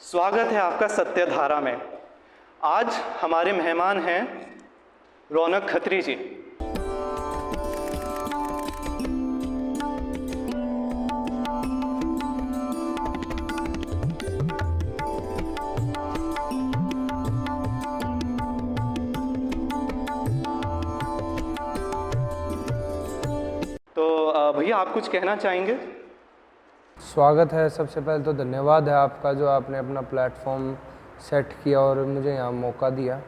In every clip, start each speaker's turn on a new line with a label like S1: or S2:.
S1: स्वागत है आपका सत्यधारा में। आज हमारे मेहमान हैं रौनक खत्री जी। तो भैया आप कुछ कहना चाहेंगे?
S2: स्वागत है। सबसे पहले तो धन्यवाद है आपका जो आपने अपना प्लेटफॉर्म सेट किया और मुझे यहाँ मौका दिया।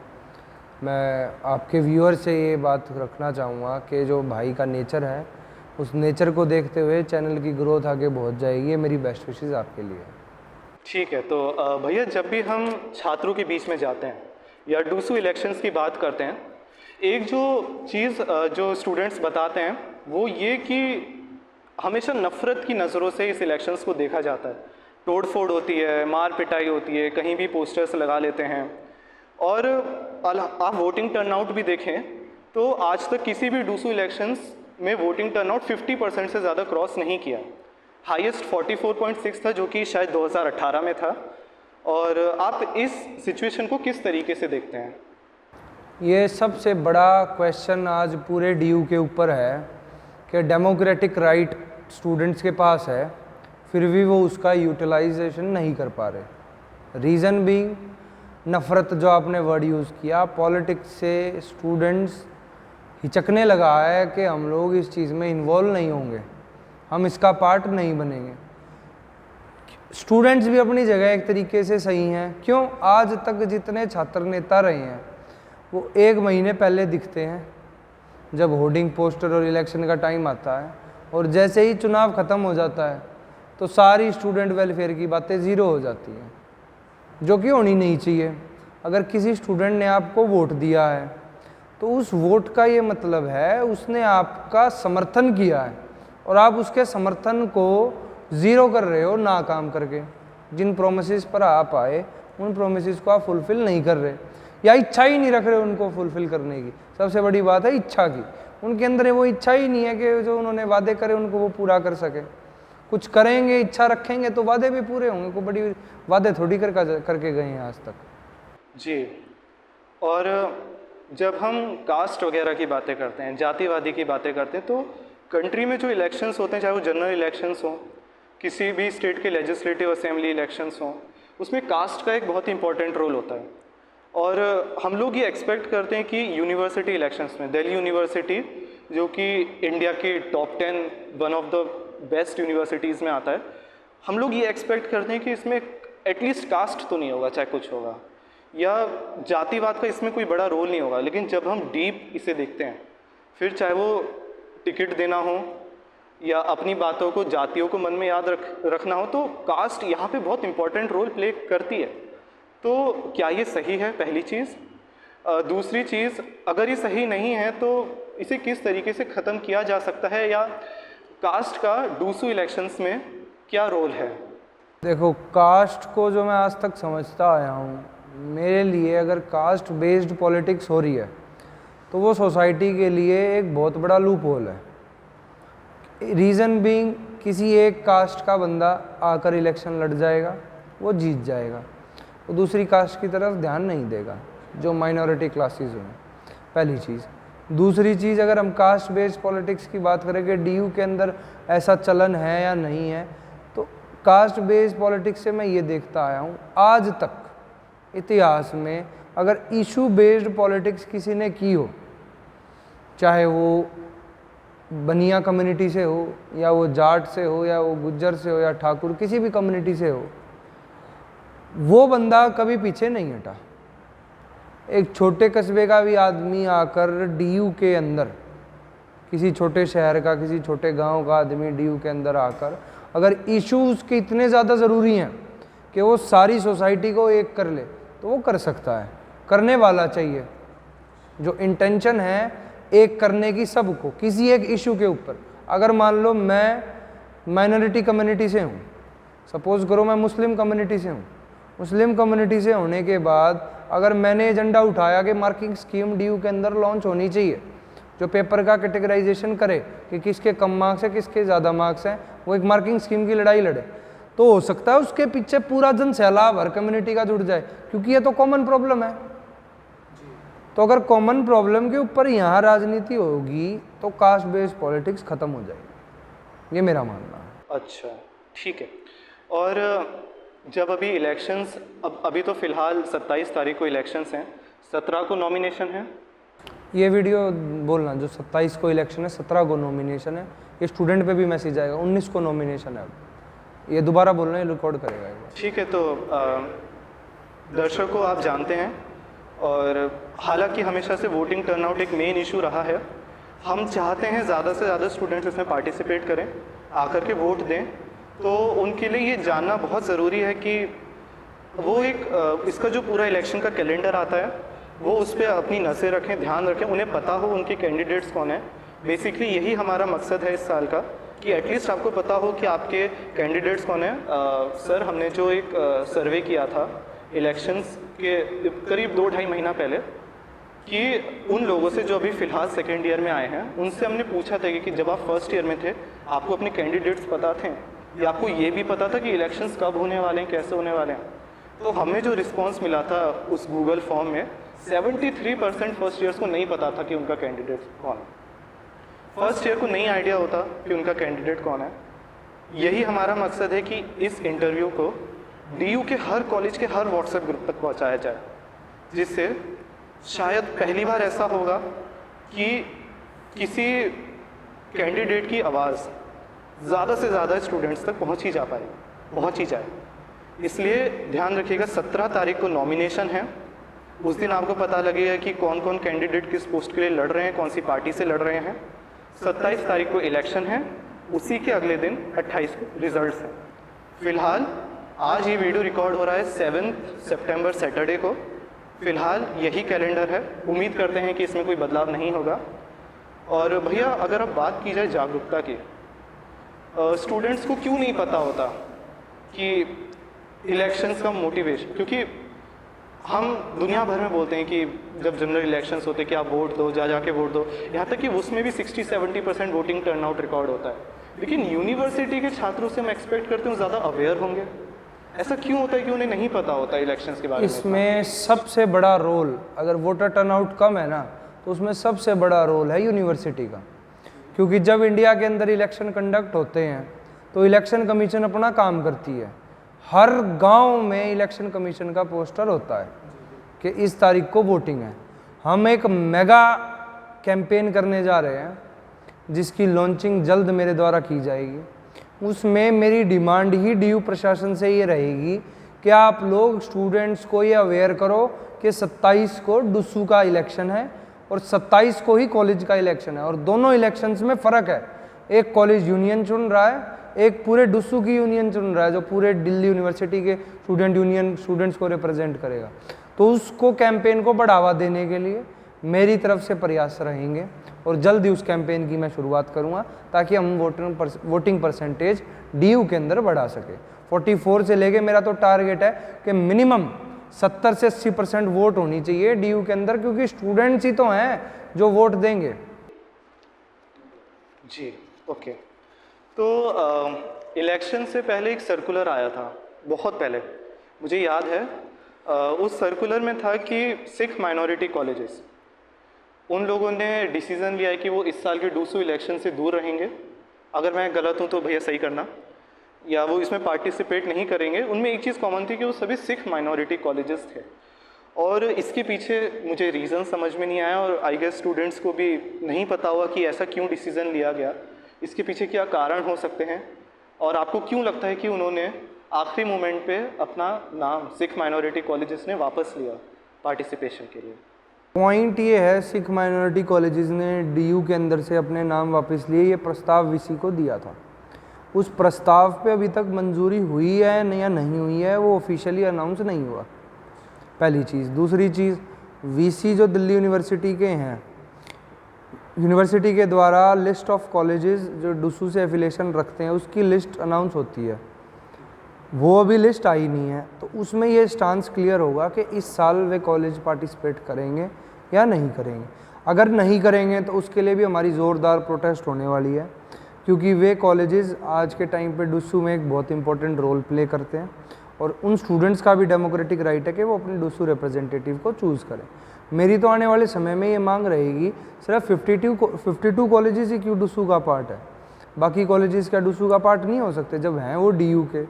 S2: मैं आपके व्यूअर से ये बात रखना चाहूँगा कि जो भाई का नेचर है उस नेचर को देखते हुए चैनल की ग्रोथ आगे बहुत जाएगी। ये मेरी बेस्ट विशेज़ आपके लिए।
S1: ठीक है। तो भैया जब भी हम छात्रों के बीच में जाते हैं या डूसू इलेक्शंस की बात करते हैं, एक जो चीज़ जो स्टूडेंट्स बताते हैं वो ये कि हमेशा नफ़रत की नज़रों से इस इलेक्शंस को देखा जाता है। तोड़ फोड़ होती है, मार पिटाई होती है, कहीं भी पोस्टर्स लगा लेते हैं। और आप वोटिंग टर्नआउट भी देखें तो आज तक किसी भी डूसू इलेक्शंस में वोटिंग टर्नआउट 50% से ज़्यादा क्रॉस नहीं किया। हाईएस्ट 44.6 था, जो कि शायद 2018 में था। और आप इस सिचुएशन को किस तरीके से देखते हैं?
S2: ये सबसे बड़ा क्वेश्चन आज पूरे डीयू के ऊपर है कि डेमोक्रेटिक राइट स्टूडेंट्स के पास है, फिर भी वो उसका यूटिलाइजेशन नहीं कर पा रहे। रीज़न बीइंग नफ़रत, जो आपने वर्ड यूज़ किया, पॉलिटिक्स से स्टूडेंट्स हिचकने लगा है कि हम लोग इस चीज़ में इन्वॉल्व नहीं होंगे, हम इसका पार्ट नहीं बनेंगे। स्टूडेंट्स भी अपनी जगह एक तरीके से सही हैं। क्यों? आज तक जितने छात्र नेता रहे हैं वो 1 महीने पहले दिखते हैं जब होर्डिंग पोस्टर और इलेक्शन का टाइम आता है, और जैसे ही चुनाव ख़त्म हो जाता है तो सारी स्टूडेंट वेलफेयर की बातें ज़ीरो हो जाती हैं, जो कि होनी नहीं चाहिए। अगर किसी स्टूडेंट ने आपको वोट दिया है तो उस वोट का ये मतलब है उसने आपका समर्थन किया है, और आप उसके समर्थन को ज़ीरो कर रहे हो ना काम करके। जिन प्रोमिसेस पर आप आए उन प्रोमिसेस को आप फुलफ़िल नहीं कर रहे, या इच्छा ही नहीं रख रहे उनको फुलफ़िल करने की। सबसे बड़ी बात है इच्छा की। उनके अंदर वो इच्छा ही नहीं है कि जो उन्होंने वादे करे उनको वो पूरा कर सके। कुछ करेंगे, इच्छा रखेंगे तो वादे भी पूरे होंगे। कोई बड़ी वादे थोड़ी करके गए हैं आज तक
S1: जी। और जब हम कास्ट वगैरह की बातें करते हैं, जातिवादी की बातें करते हैं, तो कंट्री में जो इलेक्शंस होते हैं, चाहे वो जनरल इलेक्शंस हों, किसी भी स्टेट के लेजिस्लेटिव असेंबली इलेक्शंस हों, उसमें कास्ट का एक बहुत ही इंपॉर्टेंट रोल होता है। और हम लोग ये एक्सपेक्ट करते हैं कि यूनिवर्सिटी इलेक्शंस में दिल्ली यूनिवर्सिटी, जो कि इंडिया के top 10 one of the best universities में आता है, हम लोग ये एक्सपेक्ट करते हैं कि इसमें एटलीस्ट कास्ट तो नहीं होगा, चाहे कुछ होगा, या जातिवाद का इसमें कोई बड़ा रोल नहीं होगा। लेकिन जब हम डीप इसे देखते हैं, फिर चाहे वो टिकट देना हो या अपनी बातों को, जातियों को मन में याद रखना हो, तो कास्ट यहाँ पे बहुत इंपॉर्टेंट रोल प्ले करती है। तो क्या ये सही है? पहली चीज़। दूसरी चीज़, अगर ये सही नहीं है तो इसे किस तरीके से ख़त्म किया जा सकता है, या कास्ट का डूसू इलेक्शंस में क्या रोल है?
S2: देखो, कास्ट को जो मैं आज तक समझता आया हूँ, मेरे लिए अगर कास्ट बेस्ड पॉलिटिक्स हो रही है तो वो सोसाइटी के लिए एक बहुत बड़ा लूप होल है। रीज़न बीइंग, किसी एक कास्ट का बंदा आकर इलेक्शन लड़ जाएगा, वो जीत जाएगा, वो दूसरी कास्ट की तरफ ध्यान नहीं देगा जो माइनॉरिटी क्लासेस हैं। पहली चीज़। दूसरी चीज़, अगर हम कास्ट बेस्ड पॉलिटिक्स की बात करें कि डीयू के अंदर ऐसा चलन है या नहीं है, तो कास्ट बेस्ड पॉलिटिक्स से मैं ये देखता आया हूँ आज तक इतिहास में, अगर इशू बेस्ड पॉलिटिक्स किसी ने की हो, चाहे वो बनिया कम्युनिटी से हो, या वो जाट से हो, या वो गुज्जर से हो, या ठाकुर, किसी भी कम्युनिटी से हो, वो बंदा कभी पीछे नहीं हटा। एक छोटे कस्बे का भी आदमी आकर डीयू के अंदर, किसी छोटे शहर का, किसी छोटे गांव का आदमी डीयू के अंदर आकर, अगर इश्यूज़ के इतने ज़्यादा ज़रूरी हैं कि वो सारी सोसाइटी को एक कर ले, तो वो कर सकता है। करने वाला चाहिए, जो इंटेंशन है एक करने की सबको, किसी एक इशू के ऊपर। अगर मान लो मैं माइनॉरिटी कम्युनिटी से हूँ, सपोज़ करो मैं मुस्लिम कम्युनिटी से हूँ, मुस्लिम कम्युनिटी से होने के बाद अगर मैंने एजेंडा उठाया कि मार्किंग स्कीम डीयू के अंदर लॉन्च होनी चाहिए, जो पेपर का कैटेगराइजेशन करे कि किसके कम मार्क्स हैं, किसके ज़्यादा मार्क्स हैं, वो एक मार्किंग स्कीम की लड़ाई लड़े, तो हो सकता है उसके पीछे पूरा जन सैलाब हर कम्युनिटी का जुड़ जाए, क्योंकि ये तो कॉमन प्रॉब्लम है। तो अगर कॉमन प्रॉब्लम के ऊपर यहाँ राजनीति होगी तो कास्ट बेस्ड पॉलिटिक्स खत्म हो जाएगी, ये मेरा मानना है।
S1: अच्छा, ठीक है। और जब अभी इलेक्शंस, अभी तो फ़िलहाल 27 तारीख को इलेक्शंस हैं, 17 को नॉमिनेशन है।
S2: ये वीडियो बोलना जो 27 को इलेक्शन है, 17 को नॉमिनेशन है, ये स्टूडेंट पे भी मैसेज आएगा, 19 को नॉमिनेशन है। अब ये दोबारा बोलना, ये रिकॉर्ड करेगा एक बार।
S1: ठीक है। तो दर्शकों, आप जानते हैं, और हालांकि हमेशा से वोटिंग टर्नआउट एक मेन इशू रहा है। हम चाहते हैं ज़्यादा से ज़्यादा स्टूडेंट्स इसमें पार्टिसिपेट करें, आकर के वोट दें। तो उनके लिए ये जानना बहुत ज़रूरी है कि वो एक इसका जो पूरा इलेक्शन का कैलेंडर आता है वो उस पर अपनी नज़र रखें, ध्यान रखें, उन्हें पता हो उनके कैंडिडेट्स कौन हैं। बेसिकली यही हमारा मकसद है इस साल का, कि एटलीस्ट आपको पता हो कि आपके कैंडिडेट्स कौन हैं। सर, हमने जो एक सर्वे किया था इलेक्शंस के करीब 2-2.5 महीना पहले, कि उन लोगों से जो अभी फ़िलहाल सेकेंड ईयर में आए हैं, उनसे हमने पूछा था कि जब आप फर्स्ट ईयर में थे आपको अपने कैंडिडेट्स पता थे, या आपको ये भी पता था कि इलेक्शंस कब होने वाले हैं, कैसे होने वाले हैं। तो हमें जो रिस्पांस मिला था उस गूगल फॉर्म में, 73% फर्स्ट ईयर्स को नहीं पता था कि उनका कैंडिडेट कौन है। फर्स्ट ईयर को नहीं आइडिया होता कि उनका कैंडिडेट कौन है। यही हमारा मकसद है कि इस इंटरव्यू को DU के हर कॉलेज के हर व्हाट्सएप ग्रुप तक पहुंचाया जाए, जिससे शायद पहली बार ऐसा होगा कि किसी कैंडिडेट की आवाज़ ज़्यादा से ज़्यादा स्टूडेंट्स तक पहुंच ही जाए। इसलिए ध्यान रखिएगा, 17 तारीख को नॉमिनेशन है। उस दिन आपको पता लगेगा कि कौन कौन कैंडिडेट किस पोस्ट के लिए लड़ रहे हैं, कौन सी पार्टी से लड़ रहे हैं। 27 तारीख को इलेक्शन है, उसी के अगले दिन 28 को रिजल्ट्स हैं। फ़िलहाल आज ये वीडियो रिकॉर्ड हो रहा है 7 सितंबर सैटरडे को। फ़िलहाल यही कैलेंडर है, उम्मीद करते हैं कि इसमें कोई बदलाव नहीं होगा। और भैया, अगर अब बात की जाए जागरूकता की, स्टूडेंट्स को क्यों नहीं पता होता कि इलेक्शंस का मोटिवेशन, क्योंकि हम दुनिया भर में बोलते हैं कि जब जनरल इलेक्शंस होते हैं कि आप वोट दो, जाके वोट दो, यहाँ तक कि उसमें भी 60-70% वोटिंग टर्नआउट रिकॉर्ड होता है। लेकिन यूनिवर्सिटी के छात्रों से हम एक्सपेक्ट करते हैं ज़्यादा अवेयर होंगे। ऐसा क्यों होता है कि उन्हें नहीं पता होता इलेक्शंस के बारे में?
S2: इसमें सबसे बड़ा रोल, अगर वोटर टर्नआउट कम है ना, तो उसमें सबसे बड़ा रोल है यूनिवर्सिटी का। क्योंकि जब इंडिया के अंदर इलेक्शन कंडक्ट होते हैं तो इलेक्शन कमीशन अपना काम करती है। हर गांव में इलेक्शन कमीशन का पोस्टर होता है कि इस तारीख को वोटिंग है। हम एक मेगा कैंपेन करने जा रहे हैं जिसकी लॉन्चिंग जल्द मेरे द्वारा की जाएगी। उसमें मेरी डिमांड ही DU प्रशासन से ये रहेगी कि आप लोग स्टूडेंट्स को ये अवेयर करो कि 27 को डुस्सू का इलेक्शन है और 27 को ही कॉलेज का इलेक्शन है, और दोनों इलेक्शंस में फ़र्क है। एक कॉलेज यूनियन चुन रहा है, एक पूरे डुस्सू की यूनियन चुन रहा है जो पूरे दिल्ली यूनिवर्सिटी के स्टूडेंट यूनियन स्टूडेंट्स को रिप्रेजेंट करेगा। तो उसको कैंपेन को बढ़ावा देने के लिए मेरी तरफ से प्रयास रहेंगे, और जल्द ही उस कैंपेन की मैं शुरुआत करूंगा ताकि हम वोटिंग परसेंटेज DU के अंदर बढ़ा सके। 44 से लेके मेरा तो टारगेट है कि मिनिमम 70 से 80% वोट होनी चाहिए DU के अंदर, क्योंकि स्टूडेंट्स ही तो हैं जो वोट देंगे।
S1: जी, ओके। तो इलेक्शन से पहले एक सर्कुलर आया था, बहुत पहले, मुझे याद है। उस सर्कुलर में था कि सिख माइनॉरिटी कॉलेजेस, उन लोगों ने डिसीज़न लिया है कि वो इस साल के डूसू इलेक्शन से दूर रहेंगे। अगर मैं गलत हूँ तो भैया सही करना, या वो इसमें पार्टिसिपेट नहीं करेंगे। उनमें एक चीज़ कॉमन थी कि वो सभी सिख माइनॉरिटी कॉलेजेस थे, और इसके पीछे मुझे रीज़न समझ में नहीं आया, और आई गेस स्टूडेंट्स को भी नहीं पता हुआ कि ऐसा क्यों डिसीज़न लिया गया, इसके पीछे क्या कारण हो सकते हैं, और आपको क्यों लगता है कि उन्होंने आखिरी मोमेंट पे अपना नाम सिख माइनॉरिटी कॉलेजेस ने वापस लिया पार्टिसिपेशन के लिए?
S2: पॉइंट ये है, सिख माइनॉरिटी कॉलेजेस ने DU के अंदर से अपने नाम वापस लिए, ये प्रस्ताव VC को दिया था। उस प्रस्ताव पे अभी तक मंजूरी हुई है या नहीं हुई है वो ऑफिशियली अनाउंस नहीं हुआ, पहली चीज़। दूसरी चीज़, VC जो दिल्ली यूनिवर्सिटी के हैं, यूनिवर्सिटी के द्वारा लिस्ट ऑफ कॉलेजेस जो डुस्सू से एफिलेशन रखते हैं उसकी लिस्ट अनाउंस होती है, वो अभी लिस्ट आई नहीं है। तो उसमें ये स्टांस क्लियर होगा कि इस साल वे कॉलेज पार्टिसिपेट करेंगे या नहीं करेंगे। अगर नहीं करेंगे तो उसके लिए भी हमारी ज़ोरदार प्रोटेस्ट होने वाली है, क्योंकि वे कॉलेजेस आज के टाइम पे डुस्सू में एक बहुत इंपॉर्टेंट रोल प्ले करते हैं और उन स्टूडेंट्स का भी डेमोक्रेटिक राइट है कि वो अपने डुस्सू रिप्रेजेंटेटिव को चूज़ करें। मेरी तो आने वाले समय में ये मांग रहेगी, सिर्फ 52 कॉलेजेस ही क्यों डुस्सू का पार्ट है, बाकी कॉलेजेस क्या डुस्सू का पार्ट नहीं हो सकते जब हैं वो डीयू के,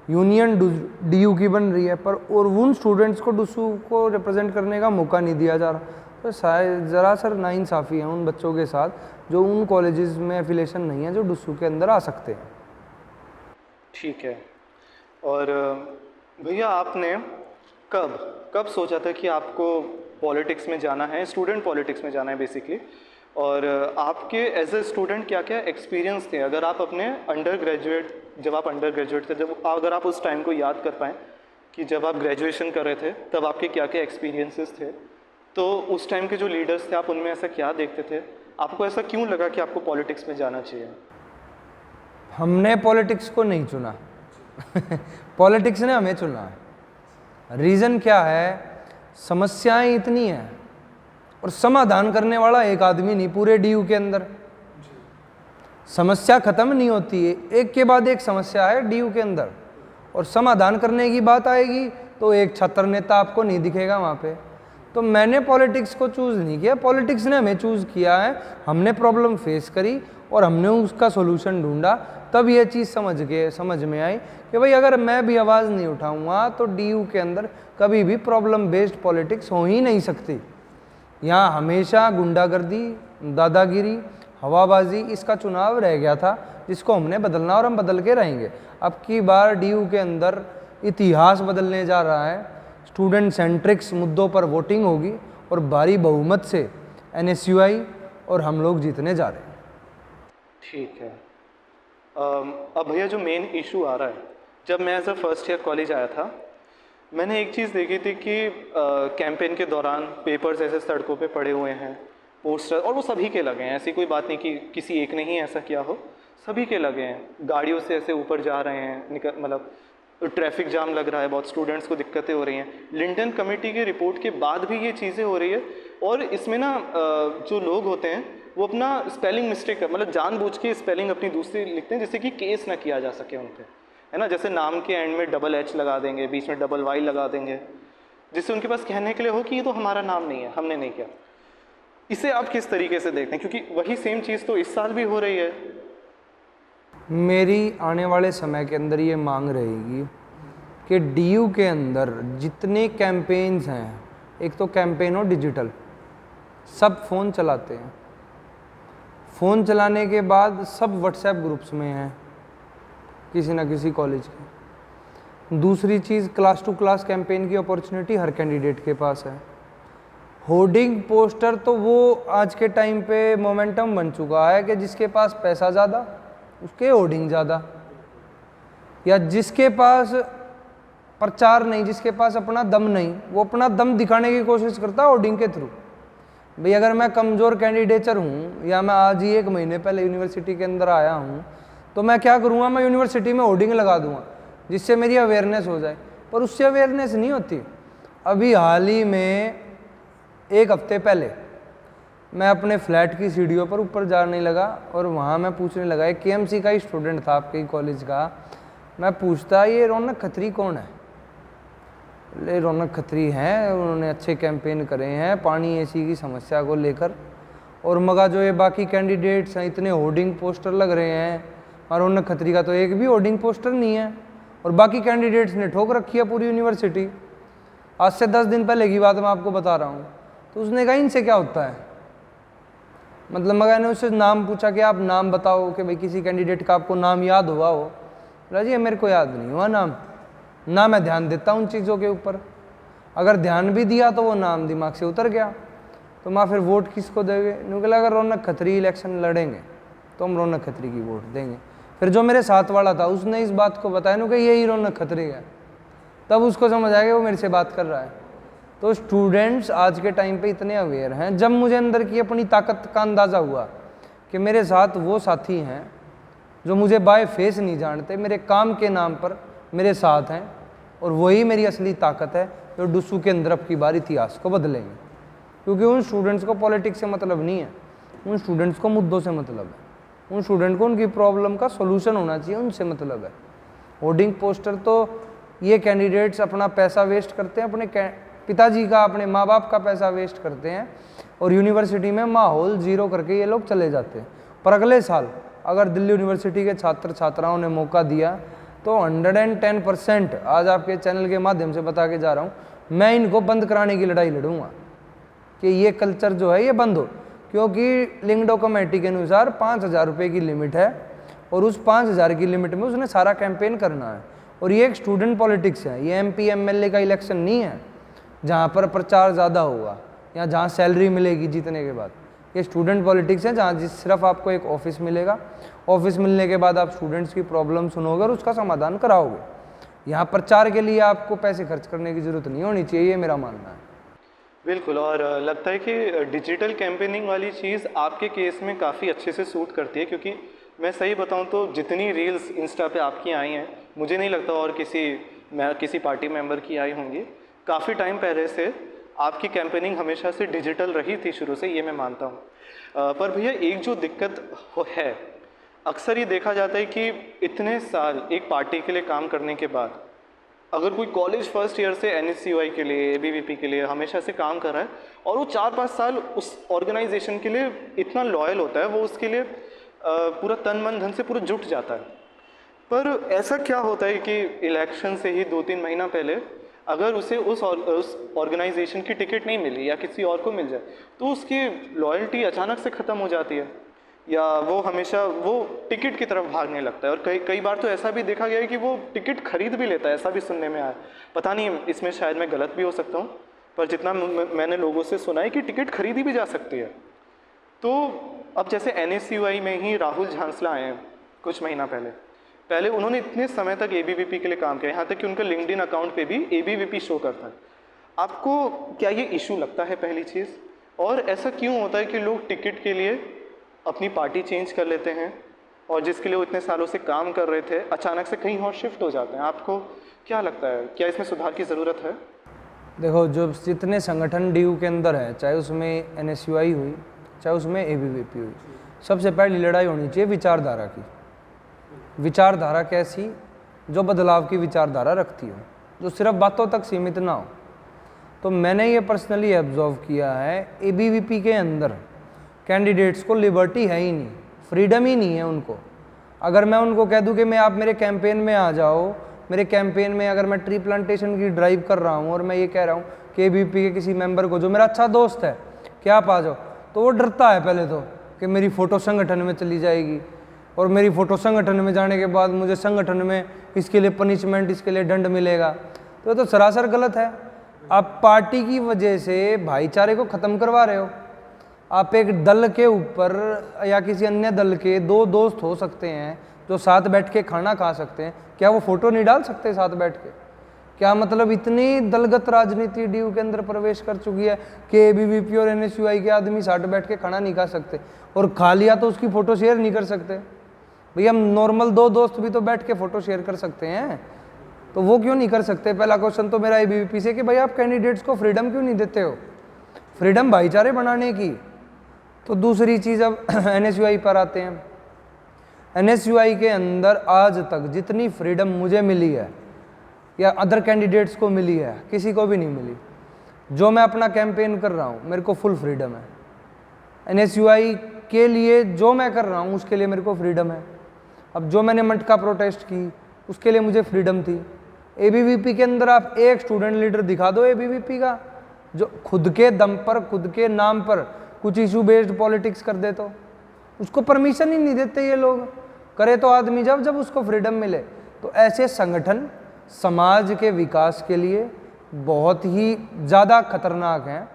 S2: यूनियन डीयू की बन रही है, पर और उन स्टूडेंट्स को डुस्सू को रिप्रेजेंट करने का मौका नहीं दिया जा रहा। तो शायद ज़रा सर नाइंसाफ़ी है उन बच्चों के साथ जो उन कॉलेजेस में एफिलेशन नहीं है जो डुस्सू के अंदर आ सकते हैं।
S1: ठीक है। और भैया आपने कब सोचा था कि आपको पॉलिटिक्स में जाना है, स्टूडेंट पॉलिटिक्स में जाना है बेसिकली, और आपके एज ए स्टूडेंट क्या क्या एक्सपीरियंस थे? अगर आप अपने जब आप अंडर ग्रेजुएट थे, अगर आप उस टाइम को याद कर पाएँ कि जब आप ग्रेजुएशन कर रहे थे तब आपके क्या क्या एक्सपीरियंसेस थे, तो उस टाइम के जो लीडर्स थे आप उनमें ऐसा क्या देखते थे, आपको ऐसा क्यों लगा कि आपको पॉलिटिक्स में जाना चाहिए?
S2: हमने पॉलिटिक्स को नहीं चुना पॉलिटिक्स ने हमें चुना है। रीज़न क्या है, समस्याएं इतनी हैं और समाधान करने वाला एक आदमी नहीं पूरे डीयू के अंदर, समस्या खत्म नहीं होती है, एक के बाद एक समस्या है डीयू के अंदर, और समाधान करने की बात आएगी तो एक छात्र नेता आपको नहीं दिखेगा वहाँ पे। तो मैंने पॉलिटिक्स को चूज़ नहीं किया, पॉलिटिक्स ने हमें चूज़ किया है। हमने प्रॉब्लम फेस करी और हमने उसका सोल्यूशन ढूंढा, तब ये चीज़ समझ में आई कि भाई अगर मैं भी आवाज़ नहीं उठाऊंगा तो डीयू के अंदर कभी भी प्रॉब्लम बेस्ड पॉलिटिक्स हो ही नहीं सकती। यहाँ हमेशा गुंडागर्दी, दादागिरी, हवाबाजी, इसका चुनाव रह गया था जिसको हमने बदलना और हम बदल के रहेंगे। अब की बार डीयू के अंदर इतिहास बदलने जा रहा है, स्टूडेंट सेंट्रिक्स मुद्दों पर वोटिंग होगी और भारी बहुमत से NSUI और हम लोग जीतने जा रहे हैं।
S1: ठीक है। अब भैया जो मेन इशू आ रहा है, जब मैं as a first year college आया था मैंने एक चीज़ देखी थी कि कैंपेन के दौरान पेपर्स ऐसे सड़कों पे पड़े हुए हैं, पोस्टर, और वो सभी के लगे हैं, ऐसी कोई बात नहीं कि किसी एक ने ही ऐसा किया हो, सभी के लगे हैं। गाड़ियों से ऐसे ऊपर जा रहे हैं, मतलब ट्रैफिक जाम लग रहा है, बहुत स्टूडेंट्स को दिक्कतें हो रही हैं। लिंटन कमेटी की रिपोर्ट के बाद भी ये चीज़ें हो रही है, और इसमें ना जो लोग होते हैं वो अपना स्पेलिंग मिस्टेक मतलब जानबूझ के स्पेलिंग अपनी दूसरी लिखते हैं जिससे कि केस ना किया जा सके उन पर, है ना। जैसे नाम के एंड में डबल H लगा देंगे, बीच में डबल Y लगा देंगे, जिससे उनके पास कहने के लिए हो कि ये तो हमारा नाम नहीं है, हमने नहीं किया। इसे आप किस तरीके से देखते हैं, क्योंकि वही सेम चीज़ तो इस साल भी हो रही है?
S2: मेरी आने वाले समय के अंदर ये मांग रहेगी कि डीयू के अंदर जितने कैंपेन्स हैं, एक तो कैंपेन हो डिजिटल, सब फ़ोन चलाते हैं, फ़ोन चलाने के बाद सब व्हाट्सएप ग्रुप्स में हैं किसी ना किसी कॉलेज के। दूसरी चीज़, क्लास टू क्लास कैंपेन की अपॉर्चुनिटी हर कैंडिडेट के पास है। होर्डिंग पोस्टर तो वो आज के टाइम पे मोमेंटम बन चुका है कि जिसके पास पैसा ज़्यादा उसके होर्डिंग ज़्यादा, या जिसके पास प्रचार नहीं, जिसके पास अपना दम नहीं, वो अपना दम दिखाने की कोशिश करता है होर्डिंग के थ्रू। भाई अगर मैं कमज़ोर कैंडिडेचर हूँ या मैं आज ही 1 महीने पहले यूनिवर्सिटी के अंदर आया हूँ तो मैं क्या करूँगा, मैं यूनिवर्सिटी में होर्डिंग लगा दूँगा जिससे मेरी अवेयरनेस हो जाए, पर उससे अवेयरनेस नहीं होती। अभी हाल ही में 1 हफ्ते पहले मैं अपने फ्लैट की सीढ़ियों पर ऊपर जाने लगा और वहाँ मैं पूछने लगा, एक KMC का ही स्टूडेंट था आपके कॉलेज का, मैं पूछता ये रौनक खत्री कौन है? ले रौनक खत्री हैं, उन्होंने अच्छे कैंपेन करे हैं पानी ऐसी की समस्या को लेकर, और मगा जो ये बाकी कैंडिडेट्स हैं इतने होर्डिंग पोस्टर लग रहे हैं और रौनक खत्री का तो एक भी होर्डिंग पोस्टर नहीं है, और बाकी कैंडिडेट्स ने ठोक रखी है पूरी यूनिवर्सिटी। आज से 10 दिन पहले की बात मैं आपको बता रहा हूँ। तो उसने कहा इनसे क्या होता है, मतलब मैंने उससे नाम पूछा कि आप नाम बताओ कि भाई किसी कैंडिडेट का आपको नाम याद हुआ हो। बोला जी मेरे को याद नहीं हुआ नाम, ना मैं ध्यान देता उन चीज़ों के ऊपर, अगर ध्यान भी दिया तो वो नाम दिमाग से उतर गया, तो मैं फिर वोट किसको देंगे? निकला अगर रौनक खत्री इलेक्शन लड़ेंगे तो हम रौनक खत्री की वोट देंगे। फिर जो मेरे साथ वाला था उसने इस बात को बताया कि यही रौनक खत्री है, तब उसको समझ आया कि वो मेरे से बात कर रहा है। तो स्टूडेंट्स आज के टाइम पे इतने अवेयर हैं, जब मुझे अंदर की अपनी ताकत का अंदाज़ा हुआ कि मेरे साथ वो साथी हैं जो मुझे बाय फेस नहीं जानते, मेरे काम के नाम पर मेरे साथ हैं, और वही मेरी असली ताकत है जो डुस्सू के अंदर अब की बार इतिहास को बदलेंगे। क्योंकि उन स्टूडेंट्स को पॉलिटिक्स से मतलब नहीं है, उन स्टूडेंट्स को मुद्दों से मतलब है। उन स्टूडेंट को उनकी प्रॉब्लम का सोल्यूशन होना चाहिए, उनसे मतलब है। होर्डिंग पोस्टर तो ये कैंडिडेट्स अपना पैसा वेस्ट करते हैं, अपने पिताजी का, अपने माँ बाप का पैसा वेस्ट करते हैं और यूनिवर्सिटी में माहौल जीरो करके ये लोग चले जाते हैं। पर अगले साल अगर दिल्ली यूनिवर्सिटी के छात्र छात्राओं ने मौका दिया तो 110% आज आपके चैनल के माध्यम से बता के जा रहा हूँ, मैं इनको बंद कराने की लड़ाई लड़ूंगा कि ये कल्चर जो है ये बंद हो। क्योंकि लिंगडो कमेटी के अनुसार 5,000 रुपये की लिमिट है और उस 5,000 की लिमिट में उसने सारा कैंपेन करना है। और ये एक स्टूडेंट पॉलिटिक्स है, ये MP MLA का इलेक्शन नहीं है जहाँ पर प्रचार ज़्यादा होगा या जहाँ सैलरी मिलेगी जीतने के बाद। ये स्टूडेंट पॉलिटिक्स है जहाँ सिर्फ आपको एक ऑफिस मिलेगा, ऑफिस मिलने के बाद आप स्टूडेंट्स की प्रॉब्लम सुनोगे और उसका समाधान कराओगे। यहाँ प्रचार के लिए आपको पैसे खर्च करने की ज़रूरत नहीं होनी चाहिए, ये मेरा मानना है।
S1: बिल्कुल, और लगता है कि डिजिटल कैंपेनिंग वाली चीज़ आपके केस में काफ़ी अच्छे से सूट करती है, क्योंकि मैं सही बताऊं तो जितनी रील्स इंस्टा पे आपकी आई हैं, मुझे नहीं लगता और किसी पार्टी मेंबर की आई होंगी। काफ़ी टाइम पहले से आपकी कैंपेनिंग हमेशा से डिजिटल रही थी शुरू से, ये मैं मानता हूँ। पर भैया एक जो दिक्कत है, अक्सर ये देखा जाता है कि इतने साल एक पार्टी के लिए काम करने के बाद अगर कोई कॉलेज फर्स्ट ईयर से NSCUI के लिए, ABVP के लिए हमेशा से काम कर रहा है और वो 4-5 साल उस ऑर्गेनाइजेशन के लिए इतना लॉयल होता है, वो उसके लिए पूरा तन मन धन से पूरा जुट जाता है। पर ऐसा क्या होता है कि इलेक्शन से ही 2-3 महीना पहले अगर उसे उस ऑर्गेनाइजेशन की टिकट नहीं मिली या किसी और को मिल जाए तो उसकी लॉयल्टी अचानक से ख़त्म हो जाती है, या वो हमेशा वो टिकट की तरफ भागने लगता है। और कई बार तो ऐसा भी देखा गया है कि वो टिकट खरीद भी लेता है, ऐसा भी सुनने में आया। पता नहीं, इसमें शायद मैं गलत भी हो सकता हूँ, पर जितना मैंने लोगों से सुना है कि टिकट खरीदी भी जा सकती है। तो अब जैसे NSCUI में ही राहुल झांसला आए हैं कुछ महीना पहले उन्होंने इतने समय तक ABVP के लिए काम किया, यहाँ तक कि उनका लिंक्डइन अकाउंट पे भी ABVP शो करता है। आपको क्या ये इशू लगता है पहली चीज़? और ऐसा क्यों होता है कि लोग टिकट के लिए अपनी पार्टी चेंज कर लेते हैं और जिसके लिए वो इतने सालों से काम कर रहे थे अचानक से कहीं और शिफ्ट हो जाते हैं? आपको क्या लगता है, क्या इसमें सुधार की ज़रूरत है?
S2: देखो, जो जितने संगठन DU के अंदर है, चाहे उसमें NSCUI हुई चाहे उसमें ABVP हुई, सबसे पहली लड़ाई होनी चाहिए विचारधारा की। विचारधारा कैसी? जो बदलाव की विचारधारा रखती हो, जो सिर्फ बातों तक सीमित ना हो। तो मैंने ये पर्सनली ऑब्जर्व किया है, ABVP के अंदर कैंडिडेट्स को लिबर्टी है ही नहीं, फ्रीडम ही नहीं है उनको। अगर मैं उनको कह दूं कि मैं आप मेरे कैंपेन में आ जाओ, मेरे कैंपेन में अगर मैं ट्री प्लांटेशन की ड्राइव कर रहा हूं और मैं ये कह रहा हूं कि ABVP के किसी मेंबर को, जो मेरा अच्छा दोस्त है, कि आप आ जाओ, तो वो डरता है पहले तो कि मेरी फ़ोटो संगठन में चली जाएगी और मेरी फ़ोटो संगठन में जाने के बाद मुझे संगठन में इसके लिए पनिशमेंट, इसके लिए दंड मिलेगा। तो ये तो सरासर गलत है। आप पार्टी की वजह से भाईचारे को ख़त्म करवा रहे हो। आप एक दल के ऊपर या किसी अन्य दल के 2 दोस्त हो सकते हैं जो साथ बैठ के खाना खा सकते हैं, क्या वो फ़ोटो नहीं डाल सकते साथ बैठ के? क्या मतलब इतनी दलगत राजनीति DU के अंदर प्रवेश कर चुकी है कि ABVP और NSCUI के आदमी साथ बैठ के खाना नहीं खा सकते, और खा लिया तो उसकी फ़ोटो शेयर नहीं कर सकते? भैया, हम नॉर्मल 2 दोस्त भी तो बैठ के फ़ोटो शेयर कर सकते हैं, तो वो क्यों नहीं कर सकते? पहला क्वेश्चन तो मेरा ABVP से कि भाई आप कैंडिडेट्स को फ्रीडम क्यों नहीं देते हो? फ्रीडम भाईचारे बनाने की। तो दूसरी चीज़, अब NSCUI पर आते हैं। NSCUI के अंदर आज तक जितनी फ्रीडम मुझे मिली है या अदर कैंडिडेट्स को मिली है, किसी को भी नहीं मिली। जो मैं अपना कैंपेन कर रहा हूँ, मेरे को फुल फ्रीडम है। NSCUI के लिए जो मैं कर रहा हूँ उसके लिए मेरे को फ्रीडम है। अब जो मैंने मटका प्रोटेस्ट की उसके लिए मुझे फ्रीडम थी। ABVP के अंदर आप एक स्टूडेंट लीडर दिखा दो ABVP का जो खुद के दम पर, खुद के नाम पर कुछ इशू बेस्ड पॉलिटिक्स कर दे, तो उसको परमिशन ही नहीं देते ये लोग। करे तो आदमी जब उसको फ्रीडम मिले। तो ऐसे संगठन समाज के विकास के लिए बहुत ही ज़्यादा खतरनाक हैं।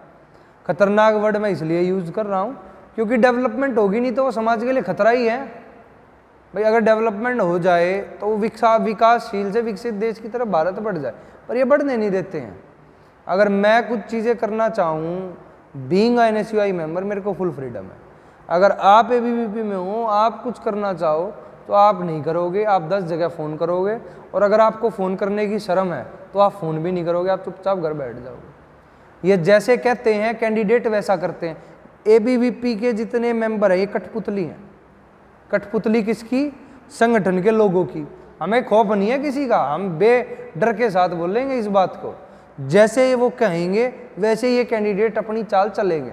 S2: खतरनाक वर्ड मैं इसलिए यूज़ कर रहा हूँ क्योंकि डेवलपमेंट होगी नहीं तो वो समाज के लिए खतरा ही है। भाई, अगर डेवलपमेंट हो जाए तो वो विकासशील से विकसित देश की तरफ भारत बढ़ जाए, पर ये बढ़ने नहीं देते हैं। अगर मैं कुछ चीज़ें करना चाहूँ, बीइंग NSCUI मेंबर, मेरे को फुल फ्रीडम है। अगर आप ABVP में हो, आप कुछ करना चाहो तो आप नहीं करोगे, आप 10 जगह फ़ोन करोगे, और अगर आपको फ़ोन करने की शर्म है तो आप फ़ोन भी नहीं करोगे, आप चुपचाप घर बैठ जाओगे। ये जैसे कहते हैं कैंडिडेट वैसा करते हैं। ABVP के जितने मेंबर हैं ये कठपुतली हैं। कठपुतली किसकी? संगठन के लोगों की। हमें खौफ नहीं है किसी का, हम बेडर के साथ बोलेंगे इस बात को। जैसे वो कहेंगे वैसे ये कैंडिडेट अपनी चाल चलेंगे।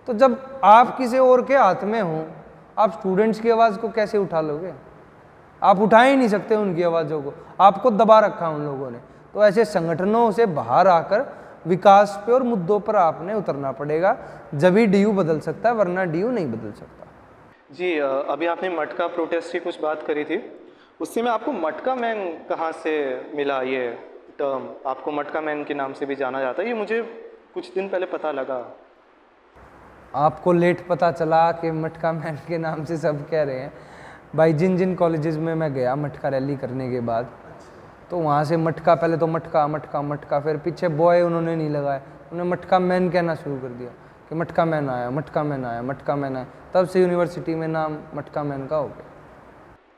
S2: तो जब आप किसी और के हाथ में हो, आप स्टूडेंट्स की आवाज़ को कैसे उठा लोगे? आप उठा ही नहीं सकते उनकी आवाज़ों को, आपको दबा रखा उन लोगों ने। तो ऐसे संगठनों से बाहर आकर विकास पे और मुद्दों पर आपने उतरना पड़ेगा, जब ही डीयू बदल सकता है, वरना डीयू नहीं बदल सकता।
S1: जी, अभी आपने मटका प्रोटेस्ट की कुछ बात करी थी, उससे मैं आपको मटका मैन कहाँ से मिला? ये टर्म आपको मटका मैन के नाम से भी जाना जाता है, ये मुझे कुछ दिन पहले पता लगा।
S2: आपको लेट पता चला कि मटका मैन के नाम से सब कह रहे हैं। भाई जिन जिन कॉलेजेस में मैं गया मटका रैली करने के बाद, तो वहाँ से मटका, पहले तो मटका मटका मटका, फिर पीछे बॉय उन्होंने नहीं लगाया, उन्होंने मटका मैन कहना शुरू कर दिया कि मटका मैन आया, मटका मैन आया, मटका मैन आया। तब से यूनिवर्सिटी में नाम मटका मैन का हो गया।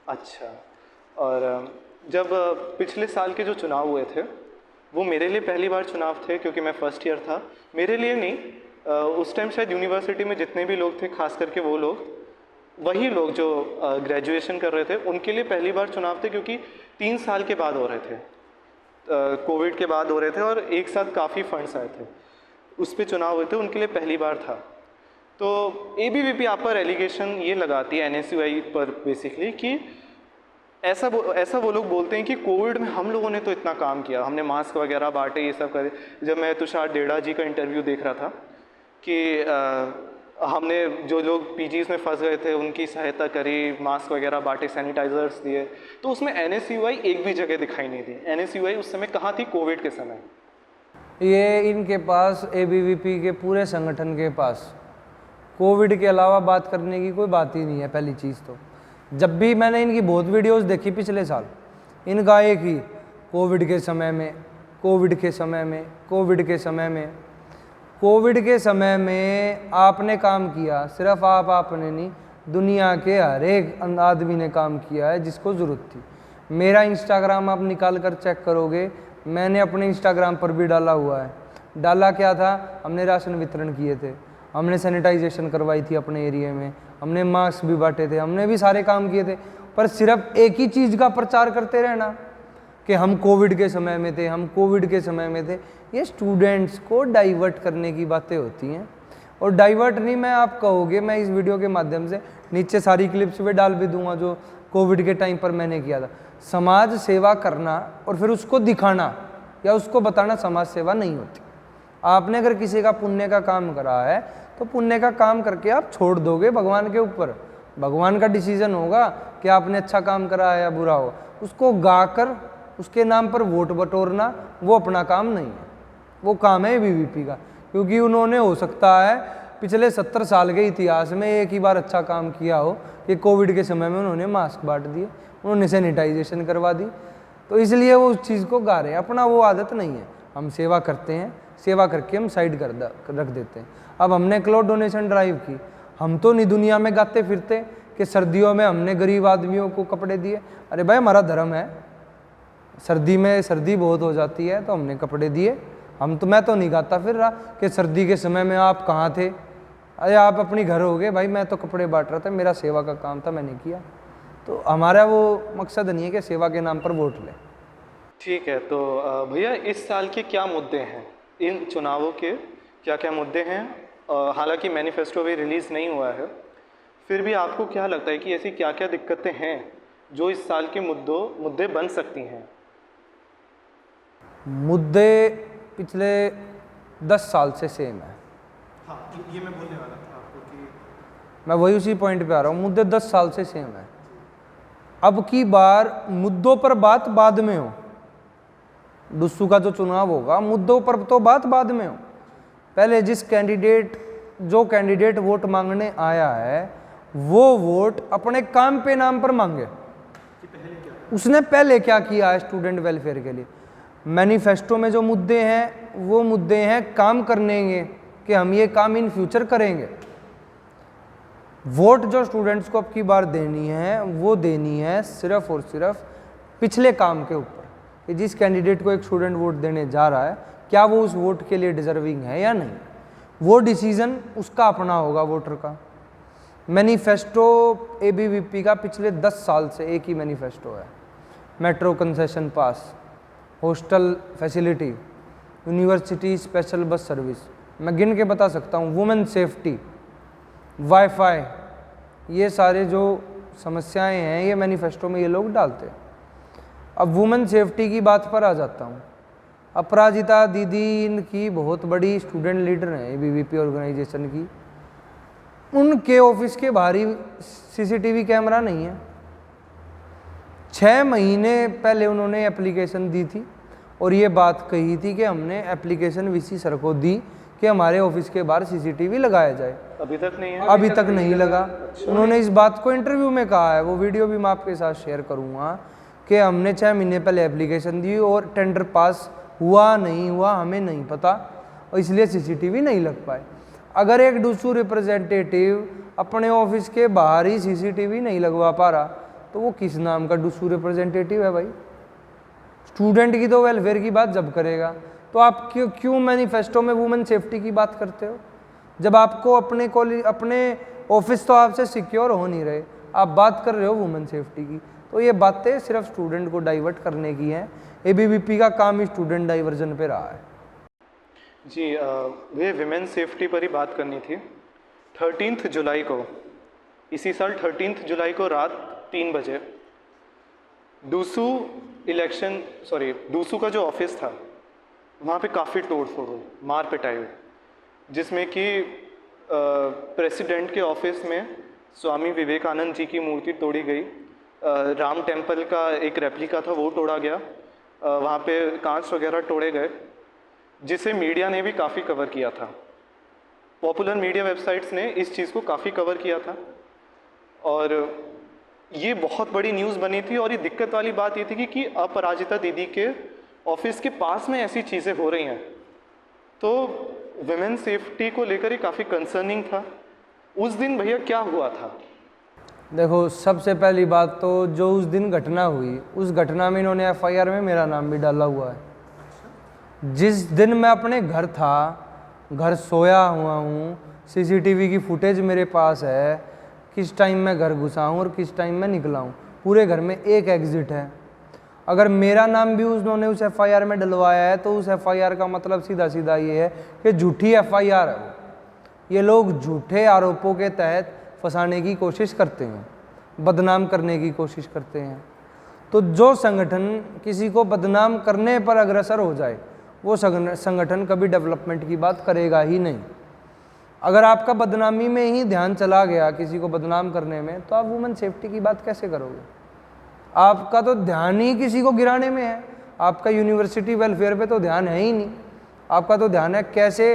S1: अच्छा, और जब पिछले साल के जो चुनाव हुए थे, वो मेरे लिए पहली बार चुनाव थे, क्योंकि मैं फर्स्ट ईयर था। मेरे लिए नहीं, उस टाइम शायद यूनिवर्सिटी में जितने भी लोग थे, खास करके वो लोग, वही लोग जो ग्रेजुएशन कर रहे थे, उनके लिए पहली बार चुनाव थे, क्योंकि 3 साल के बाद हो रहे थे, कोविड के बाद हो रहे थे, और एक साथ काफ़ी फंड्स आए थे, उस पर चुनाव हुए थे, उनके लिए पहली बार था। तो एबीवीपी आप पर एलिगेशन ये लगाती है, एनएसयूआई पर बेसिकली, कि ऐसा वो लोग बोलते हैं कि कोविड में हम लोगों ने तो इतना काम किया, हमने मास्क वगैरह बांटे, ये सब करे। जब मैं तुषार डेढ़ा जी का इंटरव्यू देख रहा था कि हमने जो लोग पीजीज में फंस गए थे उनकी सहायता करी, मास्क वगैरह बांटे, सैनिटाइजर्स दिए, तो उसमें एनएसयूआई एक भी जगह दिखाई नहीं दी। एनएसयूआई उस समय कहाँ थी? कोविड के समय।
S2: ये इनके पास, एबीवीपी के पूरे संगठन के पास कोविड के अलावा बात करने की कोई बात ही नहीं है। पहली चीज़ तो, जब भी मैंने इनकी बहुत वीडियोस देखी पिछले साल, इनका एक ही कोविड के समय में, कोविड के समय में, कोविड के समय में। कोविड के समय में आपने काम किया, सिर्फ आपने नहीं, दुनिया के हर एक आदमी ने काम किया है जिसको ज़रूरत थी। मेरा इंस्टाग्राम आप निकाल कर चेक करोगे, मैंने अपने इंस्टाग्राम पर भी डाला हुआ है। डाला क्या था? हमने राशन वितरण किए थे, हमने सैनिटाइजेशन करवाई थी अपने एरिया में, हमने मास्क भी बांटे थे, हमने भी सारे काम किए थे। पर सिर्फ एक ही चीज़ का प्रचार करते रहना कि हम कोविड के समय में थे, हम कोविड के समय में थे, ये स्टूडेंट्स को डाइवर्ट करने की बातें होती हैं। और डाइवर्ट नहीं, मैं आप कहोगे, मैं इस वीडियो के माध्यम से नीचे सारी क्लिप्स पे डाल भी दूंगा जो कोविड के टाइम पर मैंने किया था। समाज सेवा करना और फिर उसको दिखाना या उसको बताना समाज सेवा नहीं होती। आपने अगर किसी का पुण्य का काम करा है तो पुण्य का काम करके आप छोड़ दोगे भगवान के ऊपर। भगवान का डिसीजन होगा कि आपने अच्छा काम करा है या बुरा हो। उसको गाकर उसके नाम पर वोट बटोरना वो अपना काम नहीं है, वो काम है एबीवीपी का। क्योंकि उन्होंने, हो सकता है पिछले 70 साल के इतिहास में एक ही बार अच्छा काम किया हो कि कोविड के समय में उन्होंने मास्क बांट दिए, उन्होंने सैनिटाइजेशन करवा दी, तो इसलिए वो उस चीज़ को गा रहे हैं। अपना वो आदत नहीं है। हम सेवा करते हैं, सेवा करके हम साइड कर रख देते हैं। अब हमने क्लॉथ डोनेशन ड्राइव की, हम तो नहीं दुनिया में गाते फिरते कि सर्दियों में हमने गरीब आदमियों को कपड़े दिए। अरे भाई, हमारा धर्म है, सर्दी में सर्दी बहुत हो जाती है तो हमने कपड़े दिए। मैं तो नहीं गाता फिर रहा कि सर्दी के समय में आप कहाँ थे। अरे आप अपनी घर हो गए भाई, मैं तो कपड़े बांट रहा था, मेरा सेवा का काम था, मैंने किया। तो हमारा वो मकसद नहीं है कि सेवा के नाम पर वोट लें।
S1: ठीक है, तो भैया इस साल के क्या मुद्दे हैं? इन चुनावों के क्या क्या मुद्दे हैं? हालांकि मैनिफेस्टो अभी रिलीज़ नहीं हुआ है, फिर भी आपको क्या लगता है कि ऐसी क्या क्या दिक्कतें हैं जो इस साल के मुद्दे बन सकती हैं?
S2: मुद्दे पिछले 10 साल से सेम है।
S1: हाँ, ये मैं बोलने वाला था आपको कि
S2: मैं वही उसी पॉइंट पे आ रहा हूँ। मुद्दे 10 साल से सेम है। अब की बार मुद्दों पर बात बाद में हो। डुस्सू का जो चुनाव होगा, मुद्दों पर तो बात बाद में हो। पहले जो कैंडिडेट वोट मांगने आया है वो वोट अपने काम पे नाम पर मांगे। उसने पहले क्या किया है स्टूडेंट वेलफेयर के लिए। मैनिफेस्टो में जो मुद्दे हैं वो मुद्दे हैं काम करने के, कि हम ये काम इन फ्यूचर करेंगे। वोट जो स्टूडेंट्स को अब की बार देनी है वो देनी है सिर्फ और सिर्फ पिछले काम के ऊपर, कि जिस कैंडिडेट को एक स्टूडेंट वोट देने जा रहा है क्या वो उस वोट के लिए डिजर्विंग है या नहीं। वो डिसीजन उसका अपना होगा वोटर का। मैनिफेस्टो एबीवीपी का पिछले 10 साल से एक ही मैनिफेस्टो है। Metro concession pass, hostel facility, university special bus service, मैं गिन के बता सकता हूँ, वुमेन सेफ्टी, वाईफाई, ये सारे जो समस्याएं हैं ये मैनिफेस्टो में ये लोग डालते हैं। अब वुमेन सेफ्टी की बात पर आ जाता हूँ। अपराजिता दीदी इनकी बहुत बड़ी स्टूडेंट लीडर हैं एबीवीपी ऑर्गेनाइजेशन की। उनके ऑफिस के बाहर ही सीसीटीवी कैमरा नहीं है। 6 महीने पहले उन्होंने एप्लीकेशन दी थी और ये बात कही थी कि हमने एप्लीकेशन वीसी सर को दी कि हमारे ऑफिस के बाहर सीसीटीवी लगाया जाए।
S1: अभी तक नहीं है?
S2: अभी तक नहीं लगा। उन्होंने इस बात को इंटरव्यू में कहा है, वो वीडियो भी मैं आपके साथ शेयर करूँगा कि हमने 6 महीने पहले एप्लीकेशन दी और टेंडर पास हुआ नहीं हुआ हमें नहीं पता और इसलिए सीसीटीवी नहीं लग पाए। अगर एक डूसू रिप्रेजेंटेटिव अपने ऑफिस के बाहर ही सीसीटीवी नहीं लगवा पा रहा तो वो किस नाम का डूसू रिप्रेजेंटेटिव है भाई? स्टूडेंट की तो वेलफेयर की बात जब करेगा तो आप क्यों मैनिफेस्टो में वुमेन सेफ्टी की बात करते हो? जब आपको अपने कॉलेज अपने ऑफिस तो आपसे सिक्योर हो नहीं रहे, आप बात कर रहे हो वुमेन सेफ्टी की। तो ये बातें सिर्फ स्टूडेंट को डाइवर्ट करने की हैं। एबीवीपी का काम ही स्टूडेंट डाइवर्जन पे रहा है।
S1: जी, ये विमेन सेफ्टी पर ही बात करनी थी। 13 जुलाई को, इसी साल 13 जुलाई को रात 3 बजे डूसू का जो ऑफिस था वहाँ पे काफ़ी तोड़ फोड़ हुई, मार पिटाई हुई, जिसमें कि प्रेसिडेंट के ऑफिस में स्वामी विवेकानंद जी की मूर्ति तोड़ी गई, राम टेम्पल का एक रेप्लिका था वो तोड़ा गया, वहाँ पे कांच वगैरह तोड़े गए, जिसे मीडिया ने भी काफ़ी कवर किया था। पॉपुलर मीडिया वेबसाइट्स ने इस चीज़ को काफ़ी कवर किया था और ये बहुत बड़ी न्यूज़ बनी थी। और ये दिक्कत वाली बात ये थी कि अपराजिता दीदी के ऑफिस के पास में ऐसी चीज़ें हो रही हैं, तो विमेन सेफ्टी को लेकर ये काफ़ी कंसर्निंग था। उस दिन भैया क्या हुआ था?
S2: देखो, सबसे पहली बात तो जो उस दिन घटना हुई, उस घटना में इन्होंने एफआईआर में मेरा नाम भी डाला हुआ है। जिस दिन मैं अपने घर था, घर सोया हुआ हूँ, सीसीटीवी की फुटेज मेरे पास है, किस टाइम मैं घर घुसा हूँ और किस टाइम मैं निकला हूँ। पूरे घर में एक एग्जिट है। अगर मेरा नाम भी उन्होंने उस एफआईआर में डलवाया है तो उस एफआईआर का मतलब सीधा सीधा ये है कि झूठी एफआईआर है वो। ये लोग झूठे आरोपों के तहत फंसाने की कोशिश करते हैं, बदनाम करने की कोशिश करते हैं। तो जो संगठन किसी को बदनाम करने पर अग्रसर हो जाए वो संगठन कभी डेवलपमेंट की बात करेगा ही नहीं। अगर आपका बदनामी में ही ध्यान चला गया किसी को बदनाम करने में, तो आप वुमेन सेफ्टी की बात कैसे करोगे? आपका तो ध्यान ही किसी को गिराने में है। आपका यूनिवर्सिटी वेलफेयर पे तो ध्यान है ही नहीं। आपका तो ध्यान है कैसे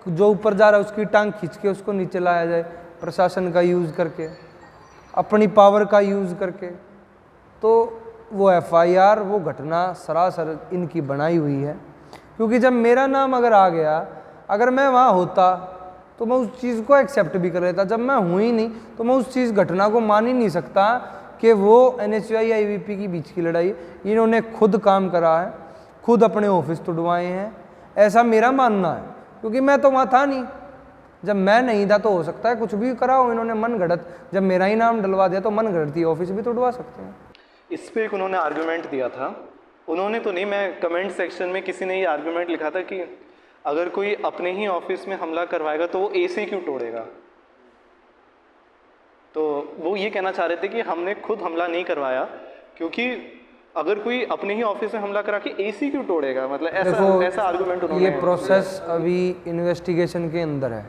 S2: जो ऊपर जा रहा है उसकी टांग खींच के उसको नीचे लाया जाए, प्रशासन का यूज़ करके, अपनी पावर का यूज़ करके। तो वो एफआईआर, वो घटना सरासर इनकी बनाई हुई है। क्योंकि जब मेरा नाम अगर आ गया, अगर मैं वहाँ होता तो मैं उस चीज़ को एक्सेप्ट भी कर लेता। जब मैं हूँ ही नहीं तो मैं उस चीज़ घटना को मान ही नहीं सकता कि वो एनएसयूआई आईवीपी की बीच की लड़ाई इन्होंने खुद काम करा है, खुद अपने ऑफिस तोड़वाए हैं, ऐसा मेरा मानना है। क्योंकि मैं तो वहाँ था नहीं। जब मैं नहीं था तो हो सकता है कुछ भी करा हो इन्होंने मन घड़त। जब मेरा ही नाम डलवा दिया तो मन घड़ती ऑफिस भी तोड़वा सकते हैं।
S1: इस पर एक उन्होंने आर्गूमेंट दिया था, उन्होंने तो नहीं, मैं कमेंट सेक्शन में किसी ने ये आर्गूमेंट लिखा था कि अगर कोई अपने ही ऑफिस में हमला करवाएगा तो वो एसी क्यों तोड़ेगा। तो वो ये कहना चाह रहे थे कि हमने खुद हमला नहीं करवाया, क्योंकि अगर कोई अपने ही ऑफिस में हमला करा के एसी क्यों तोड़ेगा, मतलब ऐसा आर्गूमेंट उन्होंने।
S2: ये प्रोसेस अभी इन्वेस्टिगेशन के अंदर है।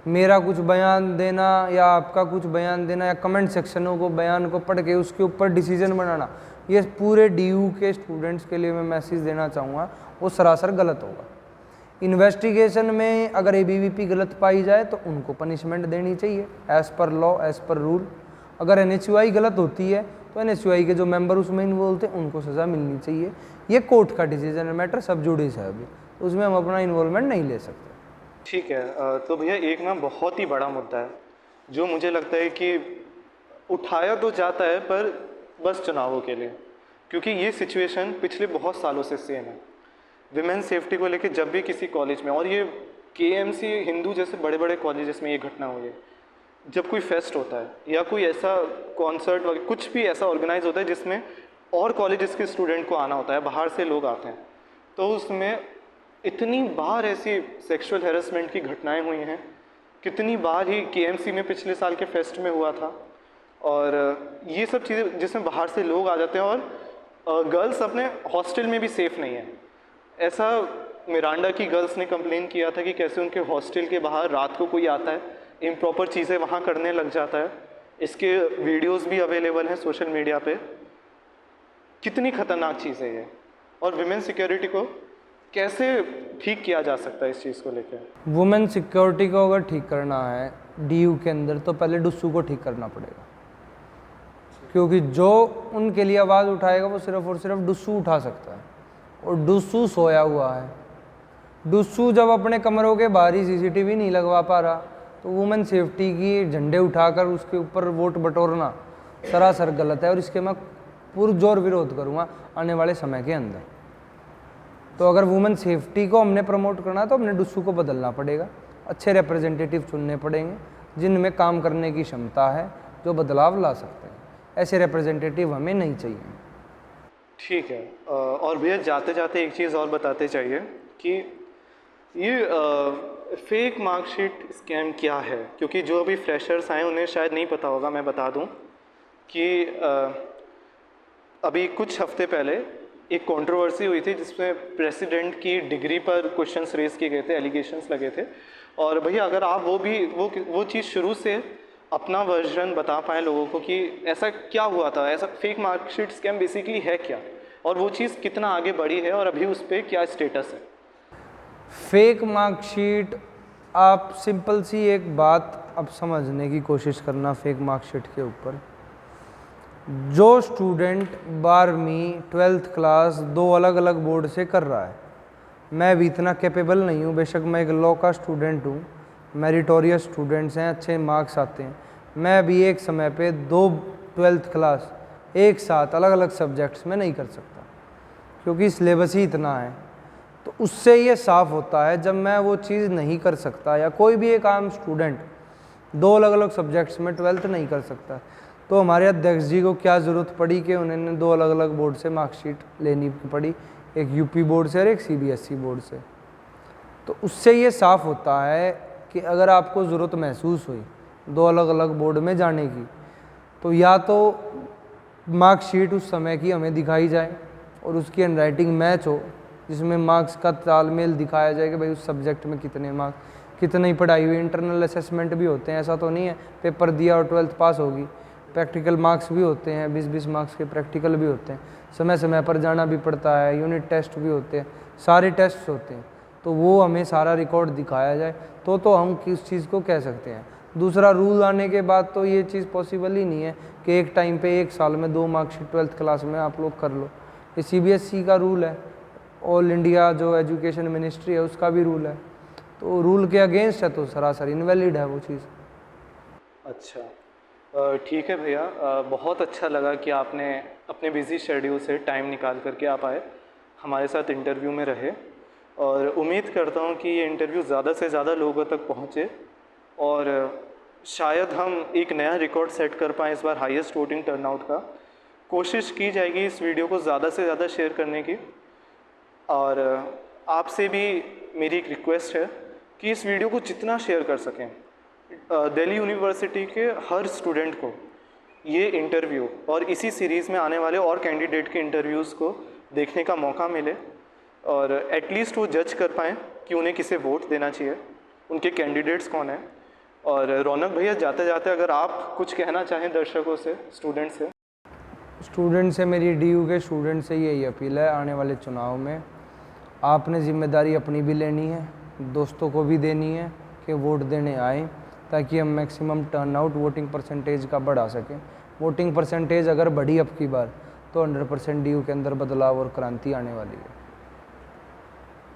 S2: मेरा कुछ बयान देना या आपका कुछ बयान देना या कमेंट सेक्शनों को बयान को पढ़ के उसके ऊपर डिसीजन बनाना, ये पूरे डीयू के स्टूडेंट्स के लिए मैं मैसेज देना चाहूँगा, वो सरासर गलत होगा। इन्वेस्टिगेशन में अगर एबीवीपी गलत पाई जाए तो उनको पनिशमेंट देनी चाहिए as per law, as per rule. अगर एनएसयूआई गलत होती है तो एनएसयूआई के जो मेंबर उसमें इन्वॉल्व थे उनको सज़ा मिलनी चाहिए। ये कोर्ट का डिसीजन है, मैटर सब जुडिस है अभी, तो उसमें हम अपना इन्वॉल्वमेंट नहीं ले सकते।
S1: ठीक है, तो भैया एक ना बहुत ही बड़ा मुद्दा है जो मुझे लगता है कि उठाया तो जाता है पर बस चुनावों के लिए, क्योंकि ये सिचुएशन पिछले बहुत सालों से सेम है विमेन सेफ्टी को लेके। जब भी किसी कॉलेज में, और ये केएमसी हिंदू जैसे बड़े बड़े कॉलेजेस में ये घटना हुई है, जब कोई फेस्ट होता है या कोई ऐसा कॉन्सर्ट वगैरह कुछ भी ऐसा ऑर्गेनाइज होता है जिसमें और कॉलेजेस के स्टूडेंट को आना होता है, बाहर से लोग आते हैं, तो उसमें इतनी बार ऐसी सेक्सुअल हैरेसमेंट की घटनाएं हुई हैं, कितनी बार ही केएमसी में पिछले साल के फेस्ट में हुआ था। और ये सब चीज़ें जिसमें बाहर से लोग आ जाते हैं और गर्ल्स अपने हॉस्टल में भी सेफ़ नहीं है। ऐसा मिरांडा की गर्ल्स ने कंप्लेन किया था कि कैसे उनके हॉस्टल के बाहर रात को कोई आता है, इम्प्रॉपर चीज़ें वहाँ करने लग जाता है। इसके वीडियोस भी अवेलेबल हैं सोशल मीडिया पे। कितनी ख़तरनाक चीज़ है ये, और विमेन सिक्योरिटी को कैसे ठीक किया जा सकता है इस चीज़ को लेकर?
S2: वुमेन सिक्योरिटी को अगर ठीक करना है डीयू के अंदर तो पहले डुस्सू को ठीक करना पड़ेगा, क्योंकि जो उनके लिए आवाज़ उठाएगा वो सिर्फ और सिर्फ डुस्सू उठा सकता है, और डुस्सू सोया हुआ है। डुस्सू जब अपने कमरों के बाहर ही सीसीटीवी नहीं लगवा पा रहा, तो वुमेन सेफ्टी की झंडे उठाकर उसके ऊपर वोट बटोरना सरासर गलत है, और इसके मैं पुरजोर विरोध करूँगा आने वाले समय के अंदर। तो अगर वुमेन सेफ्टी को हमने प्रमोट करना है तो हमने डुस्सू को बदलना पड़ेगा, अच्छे रिप्रेजेंटेटिव चुनने पड़ेंगे जिनमें काम करने की क्षमता है, जो बदलाव ला सकते हैं। ऐसे रिप्रेजेंटेटिव हमें नहीं चाहिए।
S1: ठीक है। और भैया जाते जाते एक चीज़ और बताते चाहिए कि ये फेक मार्कशीट स्कैम क्या है, क्योंकि जो अभी फ्रेशर्स आए उन्हें शायद नहीं पता होगा। मैं बता दूं कि अभी कुछ हफ्ते पहले एक कंट्रोवर्सी हुई थी जिसमें प्रेसिडेंट की डिग्री पर क्वेश्चंस रेज किए गए थे, एलिगेशंस लगे थे। और भैया अगर आप वो चीज़ शुरू से अपना वर्जन बता पाएँ लोगों को कि ऐसा क्या हुआ था, ऐसा फेक मार्कशीट स्कैम बेसिकली है क्या, और वो चीज़ कितना आगे बढ़ी है और अभी उस पर क्या स्टेटस है?
S2: फेक मार्कशीट, आप सिंपल सी एक बात अब समझने की कोशिश करना फेक मार्कशीट के ऊपर। जो स्टूडेंट 12वीं 12th क्लास 2 अलग अलग बोर्ड से कर रहा है, मैं भी इतना कैपेबल नहीं हूँ, बेशक मैं एक लॉ का स्टूडेंट हूँ, मेरिटोरियस स्टूडेंट्स हैं, अच्छे मार्क्स आते हैं, मैं भी एक समय पे 2 12th क्लास एक साथ अलग अलग सब्जेक्ट्स में नहीं कर सकता, क्योंकि सिलेबस ही इतना है। तो उससे ये साफ़ होता है जब मैं वो चीज़ नहीं कर सकता, या कोई भी एक आम स्टूडेंट 2 अलग अलग सब्जेक्ट्स में 12th नहीं कर सकता, तो हमारे अध्यक्ष जी को क्या ज़रूरत पड़ी कि उन्होंने 2 अलग अलग बोर्ड से मार्कशीट लेनी पड़ी, एक यूपी बोर्ड से और एक सीबीएसई बोर्ड से। तो उससे ये साफ़ होता है कि अगर आपको ज़रूरत महसूस हुई 2 अलग अलग बोर्ड में जाने की, तो या तो मार्कशीट उस समय की हमें दिखाई जाए और उसकी हैंडराइटिंग मैच हो, जिसमें मार्क्स का तालमेल दिखाया जाए कि भाई उस सब्जेक्ट में कितने मार्क्स, कितनी पढ़ाई हुई। इंटरनल असेसमेंट भी होते हैं, ऐसा तो नहीं है पेपर दिया और 12th पास होगी। प्रैक्टिकल मार्क्स भी होते हैं, 20-20 मार्क्स के प्रैक्टिकल भी होते हैं, समय समय पर जाना भी पड़ता है, यूनिट टेस्ट भी होते हैं, सारे टेस्ट होते हैं। तो वो हमें सारा रिकॉर्ड दिखाया जाए तो हम किस चीज़ को कह सकते हैं। दूसरा, रूल आने के बाद तो ये चीज़ पॉसिबल ही नहीं है कि एक टाइम पे एक साल में 2 मार्कशीट 12th क्लास में आप लोग कर लो। ये सीबीएसई का रूल है, ऑल इंडिया जो एजुकेशन मिनिस्ट्री है उसका भी रूल है, तो रूल के अगेंस्ट है, तो सरासर इनवैलिड है वो चीज़।
S1: अच्छा, ठीक है भैया, बहुत अच्छा लगा कि आपने अपने बिज़ी शेड्यूल से टाइम निकाल करके आप आए, हमारे साथ इंटरव्यू में रहे, और उम्मीद करता हूँ कि ये इंटरव्यू ज़्यादा से ज़्यादा लोगों तक पहुँचे और शायद हम एक नया रिकॉर्ड सेट कर पाएँ इस बार हाईएस्ट वोटिंग टर्नआउट का। कोशिश की जाएगी इस वीडियो को ज़्यादा से ज़्यादा शेयर करने की, और आपसे भी मेरी एक रिक्वेस्ट है कि इस वीडियो को जितना शेयर कर सकें, दिल्ली यूनिवर्सिटी के हर स्टूडेंट को ये इंटरव्यू और इसी सीरीज़ में आने वाले और कैंडिडेट के इंटरव्यूज़ को देखने का मौका मिले, और एटलीस्ट वो जज कर पाएँ कि उन्हें किसे वोट देना चाहिए, उनके कैंडिडेट्स कौन हैं। और रौनक भैया, जाते जाते अगर आप कुछ कहना चाहें दर्शकों से,
S2: स्टूडेंट से मेरी डीयू के स्टूडेंट से यही अपील है, आने वाले चुनाव में आपने जिम्मेदारी अपनी भी लेनी है, दोस्तों को भी देनी है कि वोट देने आए, ताकि हम मैक्सिमम टर्नआउट वोटिंग परसेंटेज का बढ़ा सकें। वोटिंग परसेंटेज अगर बढ़ी अब की बार तो 100% डीयू के अंदर बदलाव और क्रांति आने वाली है।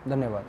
S2: धन्यवाद।